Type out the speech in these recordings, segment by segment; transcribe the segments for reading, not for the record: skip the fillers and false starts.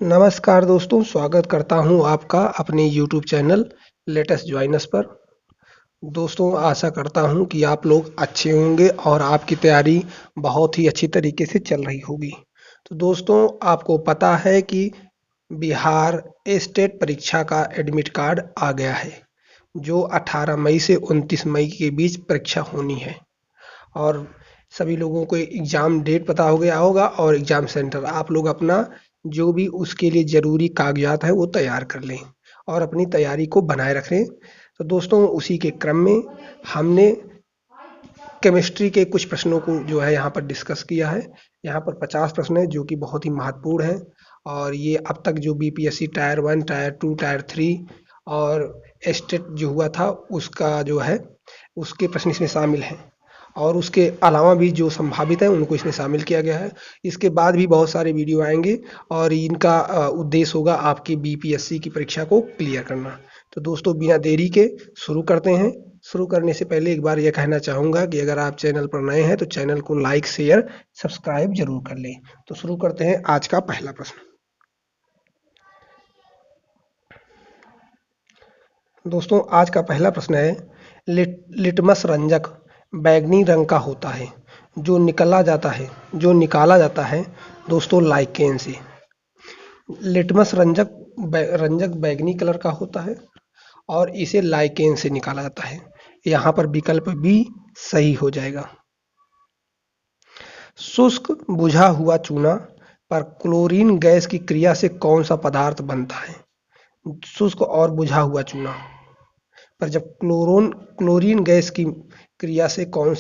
नमस्कार दोस्तों, स्वागत करता हूं आपका अपने YouTube चैनल लेटेस्ट ज्वाइनस पर। दोस्तों, आशा करता हूं कि आप लोग अच्छे होंगे और आपकी तैयारी बहुत ही अच्छी तरीके से चल रही होगी। तो दोस्तों, आपको पता है कि बिहार स्टेट परीक्षा का एडमिट कार्ड आ गया है, जो 18 मई से 29 मई के बीच परीक्षा होनी है। और सभी लोगों को एग्ज़ाम डेट पता हो गया होगा और एग्ज़ाम सेंटर। आप लोग अपना जो भी उसके लिए ज़रूरी कागज़ात हैं वो तैयार कर लें और अपनी तैयारी को बनाए रखें। तो दोस्तों, उसी के क्रम में हमने केमिस्ट्री के कुछ प्रश्नों को जो है यहाँ पर डिस्कस किया है। यहाँ पर 50 प्रश्न हैं जो कि बहुत ही महत्वपूर्ण हैं और ये अब तक जो बीपीएससी टायर 1, टायर 2, टायर 3 और स्टेट जो हुआ था उसका जो है उसके प्रश्न इसमें शामिल हैं। और उसके अलावा भी जो संभावित हैं उनको इसमें शामिल किया गया है। इसके बाद भी बहुत सारे वीडियो आएंगे और इनका उद्देश्य होगा आपकी बीपीएससी की परीक्षा को क्लियर करना। तो दोस्तों, बिना देरी के शुरू करते हैं। शुरू करने से पहले एक बार यह कहना चाहूँगा कि अगर आप चैनल पर नए हैं तो चैनल को लाइक, शेयर, सब्सक्राइब जरूर कर लें। तो शुरू करते हैं आज का पहला प्रश्न। दोस्तों, आज का पहला प्रश्न है, लिटमस रंजक बैंगनी रंग का होता है जो निकाला जाता है दोस्तों लाइकेन से। लिटमस रंजक बैंगनी कलर का होता है और इसे लाइकेन से निकाला जाता है। यहाँ पर विकल्प बी सही हो जाएगा। शुष्क बुझा हुआ चूना पर क्लोरीन गैस की क्रिया से कौन सा पदार्थ बनता है? शुष्क और बुझा हुआ चूना पर जब क्लोरीन गैस की क्रिया से कौन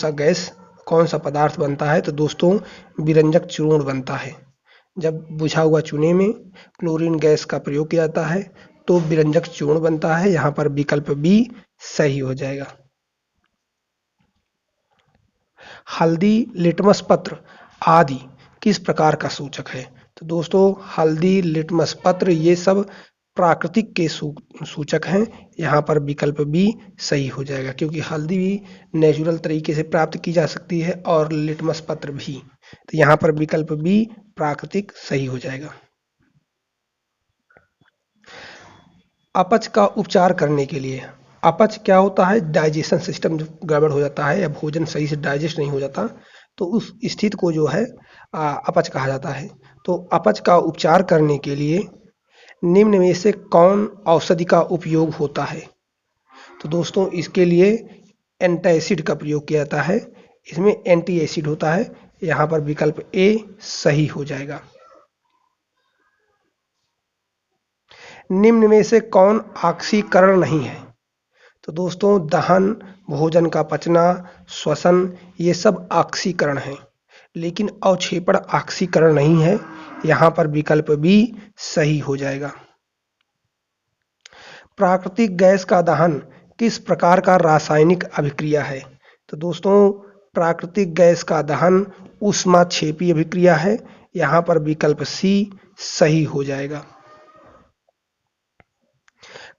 सा पदार्थ बनता है? तो दोस्तों, विरंजक चूर्ण बनता है। जब बुझा हुआ चूने में क्लोरीन गैस का प्रयोग किया जाता है तो विरंजक चूर्ण बनता है। यहाँ पर विकल्प बी सही हो जाएगा। हल्दी, लिटमस पत्र आदि किस प्रकार का सूचक है? तो दोस्तों, हल्दी, लिटमस पत्र ये सब प्राकृतिक के सूचक हैं। यहाँ पर विकल्प बी सही हो जाएगा क्योंकि हल्दी भी नेचुरल तरीके से प्राप्त की जा सकती है और लिटमस पत्र भी। तो यहाँ पर विकल्प बी प्राकृतिक सही हो जाएगा। अपच का उपचार करने के लिए, अपच क्या होता है? डाइजेशन सिस्टम जब गड़बड़ हो जाता है या भोजन सही से डाइजेस्ट नहीं हो जाता तो उस स्थिति को जो है अपच कहा जाता है। तो अपच का उपचार करने के लिए निम्न में से कौन औषधि का उपयोग होता है? तो दोस्तों, इसके लिए एंटासिड का प्रयोग किया जाता है। इसमें एंटी एसिड होता है। यहाँ पर विकल्प ए सही हो जाएगा। निम्न में से कौन ऑक्सीकरण नहीं है? तो दोस्तों, दहन, भोजन का पचना, श्वसन ये सब ऑक्सीकरण हैं, लेकिन अवक्षेपण ऑक्सीकरण नहीं है। यहाँ पर विकल्प बी सही हो जाएगा। प्राकृतिक गैस का दहन किस प्रकार का रासायनिक अभिक्रिया है? तो दोस्तों, प्राकृतिक गैस का दहन ऊष्माक्षेपी अभिक्रिया है। यहाँ पर विकल्प सी सही हो जाएगा।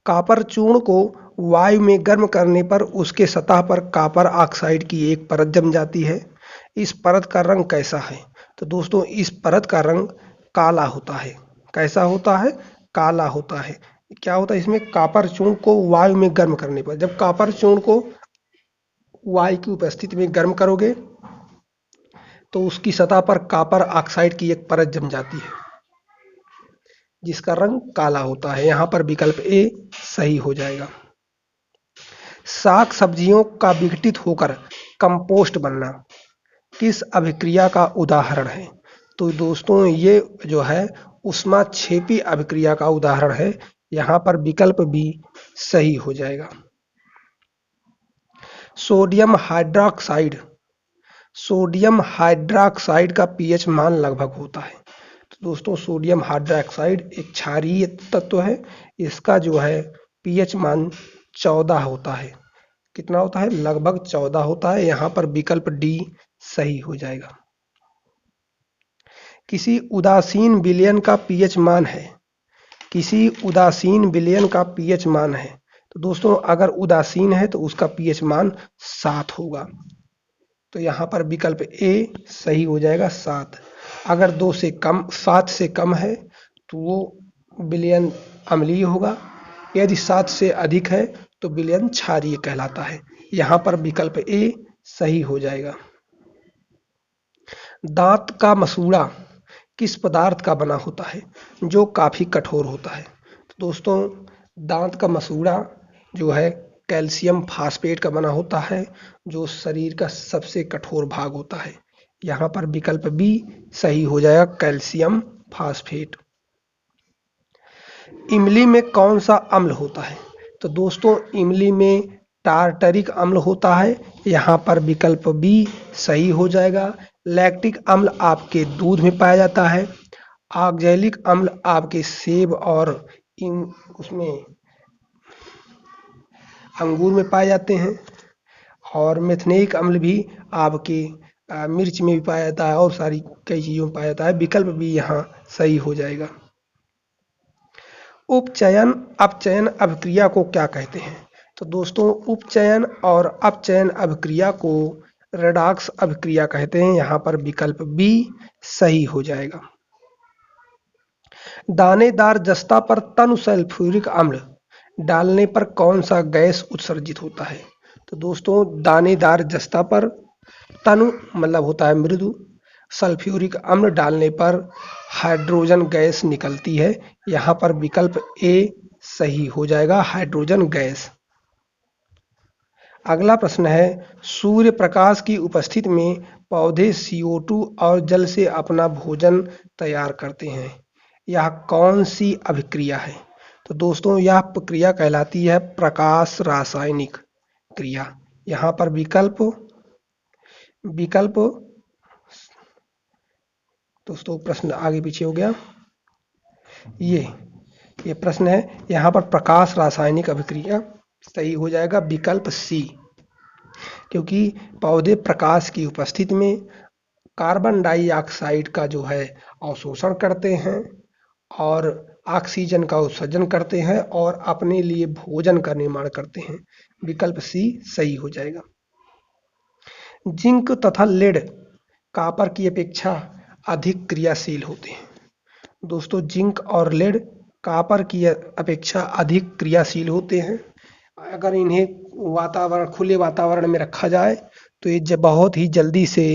कॉपर चूर्ण को वायु में गर्म करने पर उसके सतह पर कॉपर ऑक्साइड की एक परत जम जाती है। इस परत का रंग कैसा है? तो दोस्तों, इस परत का रंग काला होता है। कैसा होता है? काला होता है। क्या होता है इसमें? कॉपर चूर्ण को वायु में गर्म करने पर, जब कॉपर चूर्ण को वायु की उपस्थिति में गर्म करोगे तो उसकी सतह पर कॉपर ऑक्साइड की एक परत जम जाती है जिसका रंग काला होता है। यहाँ पर विकल्प ए सही हो जाएगा। साग सब्जियों का विघटित होकर कंपोस्ट बनना किस अभिक्रिया का उदाहरण है? तो दोस्तों, ये जो है ऊष्माक्षेपी अभिक्रिया का उदाहरण है। यहाँ पर विकल्प बी सही हो जाएगा। सोडियम हाइड्रोक्साइड सोडियम हाइड्रोक्साइड का पीएच मान लगभग होता है। तो दोस्तों, सोडियम हाइड्रोक्साइड एक क्षारीय तत्व है। इसका जो है पीएच मान 14 होता है। कितना होता है? लगभग 14 होता है। यहाँ पर विकल्प डी सही हो जाएगा। किसी उदासीन विलयन का पीएच मान है। किसी उदासीन विलयन का पीएच मान है। तो दोस्तों, अगर उदासीन है तो उसका पीएच मान 7 होगा। तो यहाँ पर विकल्प ए सही हो जाएगा, 7। अगर 7 से कम है तो वो विलयन अम्लीय होगा। यदि 7 से अधिक है तो विलयन क्षारीय कहलाता है। यहाँ पर विकल्प ए सही हो जाएगा। दांत का मसूड़ा किस पदार्थ का बना होता है जो काफी कठोर होता है? तो दोस्तों, दांत का मसूड़ा जो है कैल्शियम फास्फेट का बना होता है, जो शरीर का सबसे कठोर भाग होता है। यहाँ पर विकल्प बी सही हो जाएगा, कैल्शियम फास्फेट। इमली में कौन सा अम्ल होता है? तो दोस्तों, इमली में टार्टरिक अम्ल होता है। यहाँ पर विकल्प बी सही हो जाएगा। लैक्टिक अम्ल आपके दूध में पाया जाता है। ऑक्जेलिक अम्ल आपके सेब और उसमें अंगूर में पाए जाते हैं। और मेथनेइक अम्ल भी आपके मिर्च में भी पाया जाता है और सारी कई चीज़ों में पाया जाता है। विकल्प भी यहाँ सही हो जाएगा। उपचयन अपचयन अभिक्रिया को क्या कहते हैं? तो दोस्तों, उपचयन और अपचयन अभिक्रिया को रेडॉक्स अभिक्रिया कहते हैं। यहाँ पर विकल्प बी सही हो जाएगा। दानेदार जस्ता पर तनु सल्फ्यूरिक अम्ल डालने पर कौन सा गैस उत्सर्जित होता है? तो दोस्तों, दानेदार जस्ता पर तनु मतलब होता है मृदु, सल्फ्यूरिक अम्ल डालने पर हाइड्रोजन गैस निकलती है। यहाँ पर विकल्प ए सही हो जाएगा, हाइड्रोजन गैस। अगला प्रश्न है, सूर्य प्रकाश की उपस्थिति में पौधे CO2 और जल से अपना भोजन तैयार करते हैं। यह कौन सी अभिक्रिया है? तो दोस्तों, यह प्रक्रिया कहलाती है प्रकाश रासायनिक क्रिया। यहाँ पर विकल्प दोस्तों, प्रश्न आगे पीछे हो गया। ये प्रश्न है, यहाँ पर प्रकाश रासायनिक अभिक्रिया सही हो जाएगा, विकल्प सी। क्योंकि पौधे प्रकाश की उपस्थिति में कार्बन डाइऑक्साइड का जो है अवशोषण करते हैं और ऑक्सीजन का उत्सर्जन करते हैं और अपने लिए भोजन का निर्माण करते हैं। विकल्प सी सही हो जाएगा। जिंक तथा लेड कॉपर की अपेक्षा अधिक क्रियाशील होते हैं। दोस्तों, जिंक और लेड कॉपर की अपेक्षा अधिक क्रियाशील होते हैं। अगर इन्हें खुले वातावरण में रखा जाए तो ये बहुत ही जल्दी से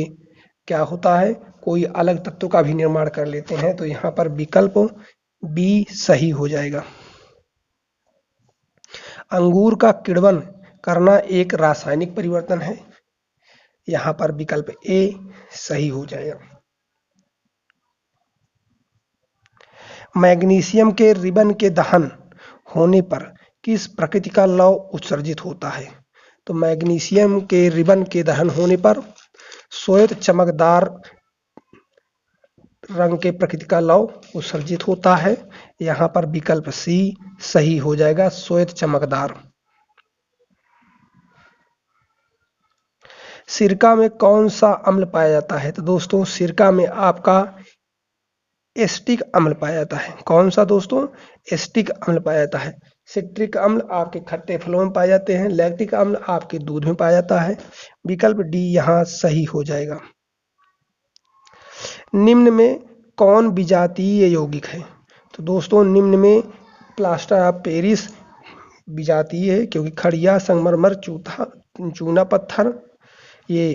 क्या होता है, कोई अलग तत्व का भी निर्माण कर लेते हैं। तो यहाँ पर विकल्प बी सही हो जाएगा। अंगूर का किण्वन करना एक रासायनिक परिवर्तन है। यहाँ पर विकल्प ए सही हो जाएगा। मैग्नीशियम के रिबन के दहन होने पर किस प्रकृति का लौह उत्सर्जित होता है? तो मैग्नीशियम के रिबन के दहन होने पर श्वेत चमकदार रंग के प्रकृति का लौह उत्सर्जित होता है। यहाँ पर विकल्प सी सही हो जाएगा, श्वेत चमकदार। सिरका में कौन सा अम्ल पाया जाता है? तो दोस्तों, सिरका में आपका एसिटिक अम्ल पाया जाता है। कौन सा दोस्तों? एसिटिक अम्ल पाया जाता है। सिट्रिक अम्ल आपके खट्टे फलों में पाए जाते हैं। लैक्टिक अम्ल आपके दूध में पाया जाता है। विकल्प डी यहाँ सही हो जाएगा। निम्न में कौन विजातीय यौगिक है? तो दोस्तों, निम्न में प्लास्टर ऑफ पेरिस विजातीय है, क्योंकि खड़िया, संगमरमर, चूना पत्थर ये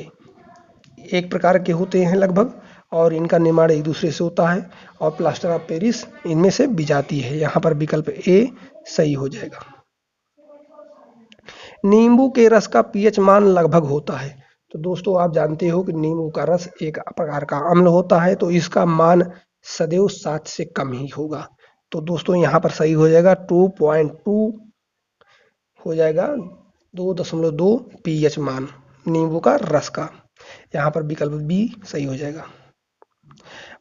एक प्रकार के होते हैं लगभग, और इनका निर्माण एक दूसरे से होता है, और प्लास्टर ऑफ पेरिस इनमें से विजातीय है। यहाँ पर विकल्प ए सही हो जाएगा। नींबू के रस का पीएच मान लगभग होता है। तो दोस्तों, आप जानते हो कि नींबू का रस एक प्रकार का अम्ल होता है, तो इसका मान सदैव 7 से कम ही होगा। तो दोस्तों, यहाँ पर सही हो जाएगा, 2.2 हो जाएगा, 2.2 पीएच मान नींबू का रस का। यहाँ पर विकल्प बी सही हो जाएगा।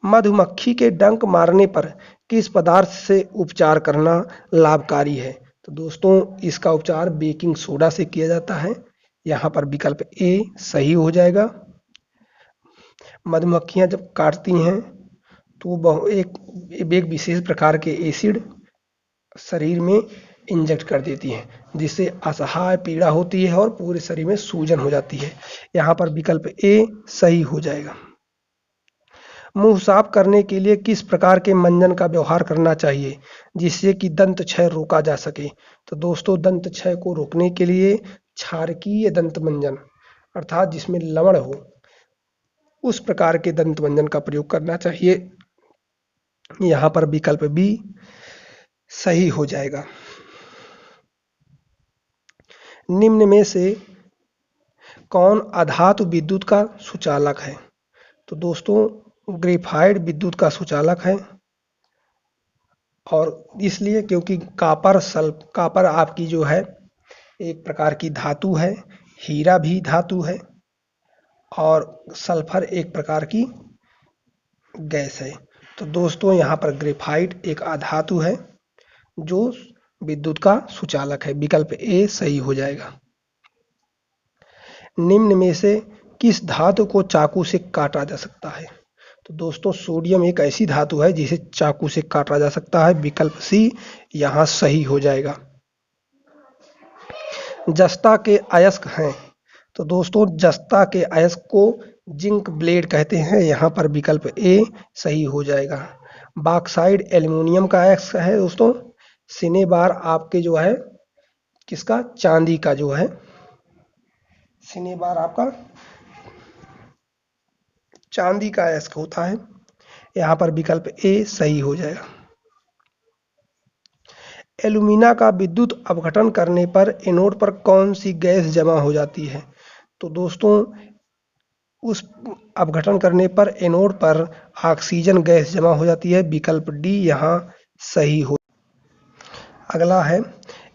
मधुमक्खी के डंक मारने पर किस पदार्थ से उपचार करना लाभकारी है? तो दोस्तों, इसका उपचार बेकिंग सोडा से किया जाता है। यहाँ पर विकल्प ए सही हो जाएगा। मधुमक्खियां जब काटती हैं तो एक विशेष प्रकार के एसिड शरीर में इंजेक्ट कर देती हैं, जिससे असह्य पीड़ा होती है और पूरे शरीर में सूजन हो जाती है। यहाँ पर विकल्प ए सही हो जाएगा। मुंह साफ करने के लिए किस प्रकार के मंजन का व्यवहार करना चाहिए जिससे कि दंत क्षय रोका जा सके? तो दोस्तों, दंत क्षय को रोकने के लिए क्षारकीय दंत मंजन अर्थात जिसमें लवण हो, उस प्रकार के दंत मंजन का प्रयोग करना चाहिए। यहाँ पर विकल्प बी सही हो जाएगा। निम्न में से कौन अधातु विद्युत का सुचालक है? तो दोस्तों, ग्रेफाइट विद्युत का सुचालक है, और इसलिए क्योंकि कापर आपकी जो है एक प्रकार की धातु है, हीरा भी धातु है, और सल्फर एक प्रकार की गैस है। तो दोस्तों, यहाँ पर ग्रेफाइट एक अधातु है जो विद्युत का सुचालक है। विकल्प ए सही हो जाएगा। निम्न में से किस धातु को चाकू से काटा जा सकता है? तो दोस्तों, सोडियम एक ऐसी धातु है जिसे चाकू से काटा जा सकता है। विकल्प सी यहाँ सही हो जाएगा। जस्ता के अयस्क हैं। तो दोस्तों, जस्ता के अयस्क को जिंक ब्लेड कहते हैं। यहाँ पर विकल्प ए सही हो जाएगा। बॉक्साइड एल्युमिनियम का अयस्क है दोस्तों। सिनेबार आपके जो है किसका? चांदी का जो है सिनेबार आपका चांदी का अयस्क होता है। यहाँ पर विकल्प ए सही हो जाएगा। एल्यूमिना का विद्युत अपघटन करने पर एनोड पर कौन सी गैस जमा हो जाती है? तो दोस्तों, उस अपघटन करने पर एनोड पर ऑक्सीजन गैस जमा हो जाती है। विकल्प डी यहाँ सही हो। अगला है,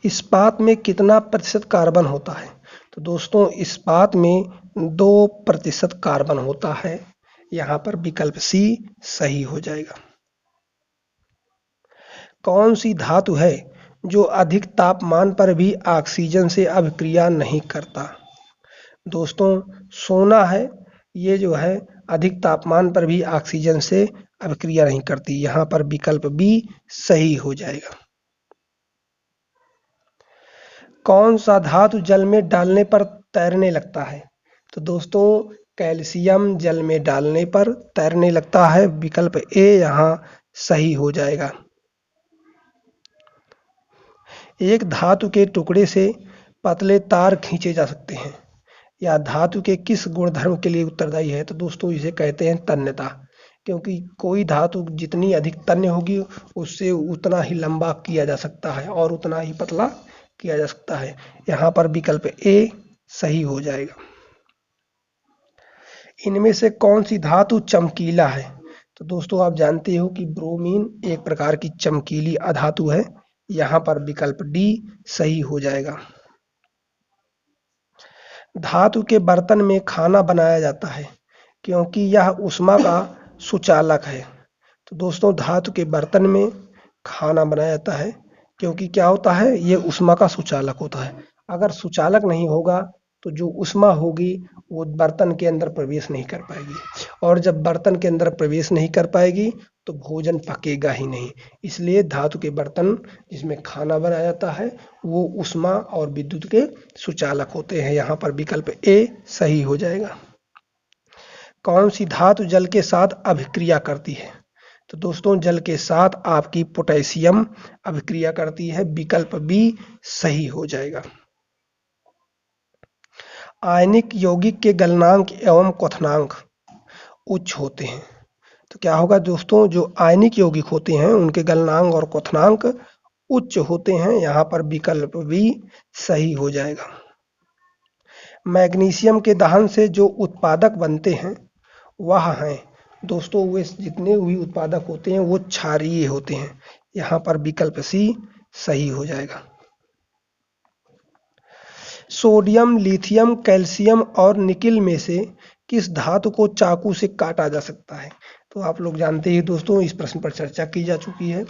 इस्पात में कितना प्रतिशत कार्बन होता है? तो दोस्तों, इस्पात में 2% कार्बन होता है। यहाँ पर विकल्प सी सही हो जाएगा। कौन सी धातु है जो अधिक तापमान पर भी ऑक्सीजन से अभिक्रिया नहीं करता? दोस्तों, सोना है। ये जो है अधिक तापमान पर भी ऑक्सीजन से अभिक्रिया नहीं करती। यहाँ पर विकल्प बी सही हो जाएगा। कौन सा धातु जल में डालने पर तैरने लगता है? तो दोस्तों, कैल्शियम जल में डालने पर तैरने लगता है। विकल्प ए यहाँ सही हो जाएगा। एक धातु के टुकड़े से पतले तार खींचे जा सकते हैं। या धातु के किस गुणधर्म के लिए उत्तरदायी है? तो दोस्तों, इसे कहते हैं तन्यता। क्योंकि कोई धातु जितनी अधिक तन्य होगी उससे उतना ही लंबा किया जा सकता है और उतना ही पतला किया जा सकता है। यहाँ पर विकल्प ए सही हो जाएगा। इनमें से कौन सी धातु चमकीला है? तो दोस्तों, आप जानते हो कि ब्रोमीन एक प्रकार की चमकीली अधातु है। यहाँ पर विकल्प डी सही हो जाएगा। धातु के बर्तन में खाना बनाया जाता है क्योंकि यह ऊष्मा का सुचालक है। तो दोस्तों, धातु के बर्तन में खाना बनाया जाता है क्योंकि क्या होता है? ये ऊष्मा का सुचालक होता है। अगर सुचालक नहीं होगा तो जो ऊष्मा होगी वो बर्तन के अंदर प्रवेश नहीं कर पाएगी, और जब बर्तन के अंदर प्रवेश नहीं कर पाएगी तो भोजन पकेगा ही नहीं। इसलिए धातु के बर्तन जिसमें खाना बनाया जाता है वो ऊष्मा और विद्युत के सुचालक होते हैं। यहाँ पर विकल्प ए सही हो जाएगा। कौन सी धातु जल के साथ अभिक्रिया करती है? तो दोस्तों, जल के साथ आपकी पोटेशियम अभिक्रिया करती है। विकल्प बी सही हो जाएगा। आयनिक यौगिक के गलनांक एवं क्वथनांक उच्च होते हैं। तो क्या होगा दोस्तों? जो आयनिक यौगिक होते हैं उनके गलनांक और क्वथनांक उच्च होते हैं। यहाँ पर विकल्प बी सही हो जाएगा। मैग्नीशियम के दहन से जो उत्पादक बनते हैं वह हैं दोस्तों, वे जितने भी उत्पादक होते हैं वो क्षारीय होते हैं। यहाँ पर विकल्प सी सही हो जाएगा। सोडियम, लिथियम, कैल्शियम और निकिल में से किस धातु को चाकू से काटा जा सकता है? तो आप लोग जानते ही दोस्तों, इस प्रश्न पर चर्चा की जा चुकी है।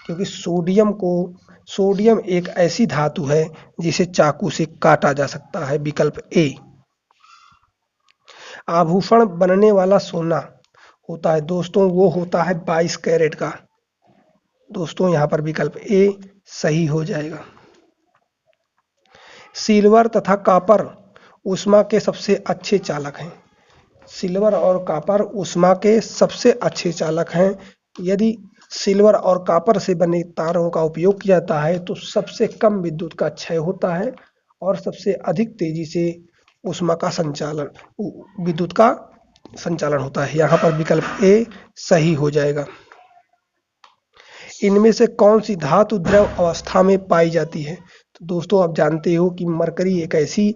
क्योंकि सोडियम एक ऐसी धातु है जिसे चाकू से काटा जा सकता है। विकल्प ए। आभूषण बनने वाला सोना होता है दोस्तों, वो होता है 22 कैरेट का। दोस्तों, यहाँ पर विकल्प ए सही हो जाएगा। सिल्वर तथा कॉपर ऊष्मा के सबसे अच्छे चालक हैं। सिल्वर और कॉपर ऊष्मा के सबसे अच्छे चालक हैं। यदि सिल्वर और कॉपर से बने तारों का उपयोग किया जाता है तो सबसे कम विद्युत का क्षय होता है और सबसे अधिक तेजी से ऊष्मा का संचालन विद्युत का संचालन होता है। यहाँ पर विकल्प ए सही हो जाएगा। इनमें से कौन सी धातु द्रव अवस्था में पाई जाती है? तो दोस्तों आप जानते हो कि मरकरी एक ऐसी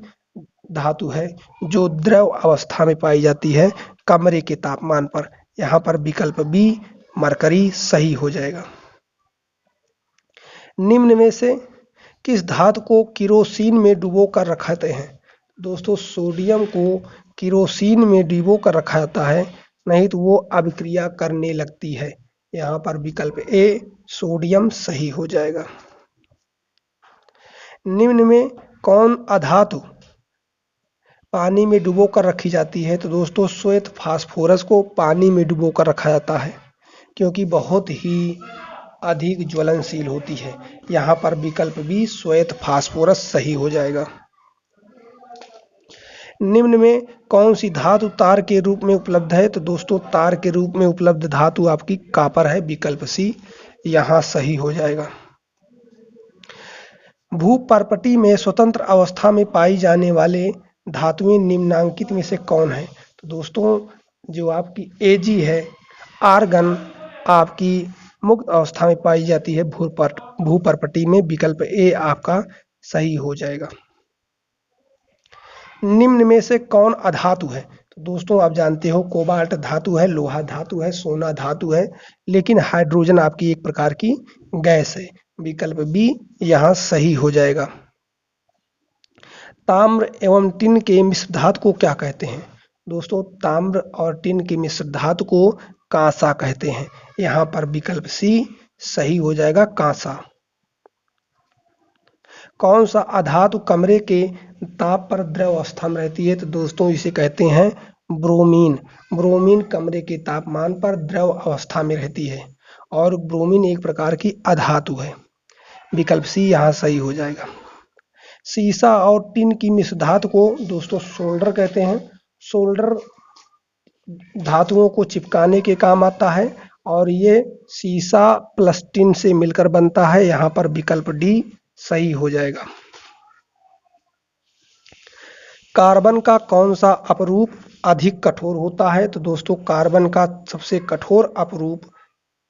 धातु है जो द्रव अवस्था में पाई जाती है कमरे के तापमान पर। यहाँ पर विकल्प बी मरकरी सही हो जाएगा। निम्न में से किस धातु को किरोसिन में डुबो कर रखते हैं? दोस्तों सोडियम को किरोसिन में डुबो कर रखा जाता है, नहीं तो वो अभिक्रिया करने लगती है। यहाँ पर विकल्प ए सोडियम सही हो जाएगा। निम्न में कौन अधातु पानी में डुबो कर रखी जाती है? तो दोस्तों श्वेत फास्फोरस को पानी में डुबो कर रखा जाता है क्योंकि बहुत ही अधिक ज्वलनशील होती है। यहाँ पर विकल्प बी श्वेत फास्फोरस सही हो जाएगा। निम्न में कौन सी धातु तार के रूप में उपलब्ध है? तो दोस्तों तार के रूप में उपलब्ध धातु आपकी कॉपर है, विकल्प सी यहाँ सही हो जाएगा। भूपर्पटी में स्वतंत्र अवस्था में पाई जाने वाले धातुएं निम्नांकित में से कौन है? तो दोस्तों जो आपकी एजी है, आर्गन आपकी मुक्त अवस्था में पाई जाती है भूपर्पटी में, विकल्प ए आपका सही हो जाएगा। निम्न में से कौन अधातु है? तो दोस्तों आप जानते हो कोबाल्ट धातु है, लोहा धातु है, सोना धातु है, लेकिन हाइड्रोजन आपकी एक प्रकार की गैस है, विकल्प बी यहाँ सही हो जाएगा। ताम्र एवं टिन के मिश्र धातु को क्या कहते हैं? दोस्तों ताम्र और टिन के मिश्र धातु को कांसा कहते हैं। यहाँ पर विकल्प सी सही हो जाएगा, कांसा। कौन सा अधातु कमरे के ताप पर द्रव अवस्था में रहती है? तो दोस्तों इसे कहते हैं ब्रोमीन। ब्रोमीन कमरे के तापमान पर द्रव अवस्था में रहती है और ब्रोमीन एक प्रकार की अधातु है, विकल्प सी यहाँ सही हो जाएगा। सीसा और टिन की मिश्र धातु को दोस्तों सोल्डर कहते हैं। सोल्डर धातुओं को चिपकाने के काम आता है और ये सीसा प्लस टिन से मिलकर बनता है। यहाँ पर विकल्प डी सही हो जाएगा। कार्बन का कौन सा अपरूप अधिक कठोर होता है? तो दोस्तों कार्बन का सबसे कठोर अपरूप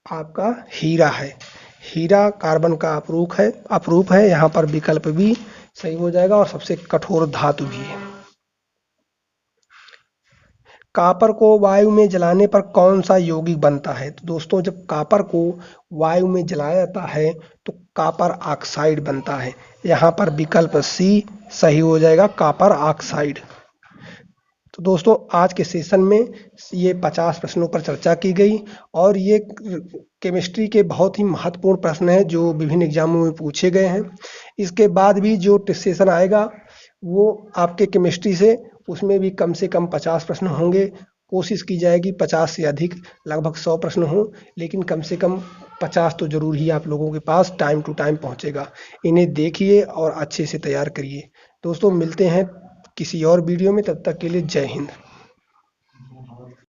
आपका हीरा है। हीरा कार्बन का अपरूप है। यहाँ पर विकल्प भी सही हो जाएगा और सबसे कठोर धातु भी है। कॉपर को वायु में जलाने पर कौन सा यौगिक बनता है? तो दोस्तों जब कॉपर को वायु में जलाया जाता है तो कॉपर ऑक्साइड बनता है। यहाँ पर विकल्प सी सही हो जाएगा, कॉपर ऑक्साइड। तो दोस्तों आज के सेशन में ये 50 प्रश्नों पर चर्चा की गई और ये केमिस्ट्री के बहुत ही महत्वपूर्ण प्रश्न हैं जो विभिन्न एग्जामों में पूछे गए हैं। इसके बाद भी जो सेशन आएगा वो आपके केमिस्ट्री से, उसमें भी कम से कम 50 प्रश्न होंगे। कोशिश की जाएगी 50 से अधिक, लगभग 100 प्रश्न हों, लेकिन कम से कम 50 तो जरूर ही आप लोगों के पास टाइम टू टाइम पहुंचेगा। इन्हें देखिए और अच्छे से तैयार करिए। दोस्तों मिलते हैं किसी और वीडियो में, तब तक के लिए जय हिंद।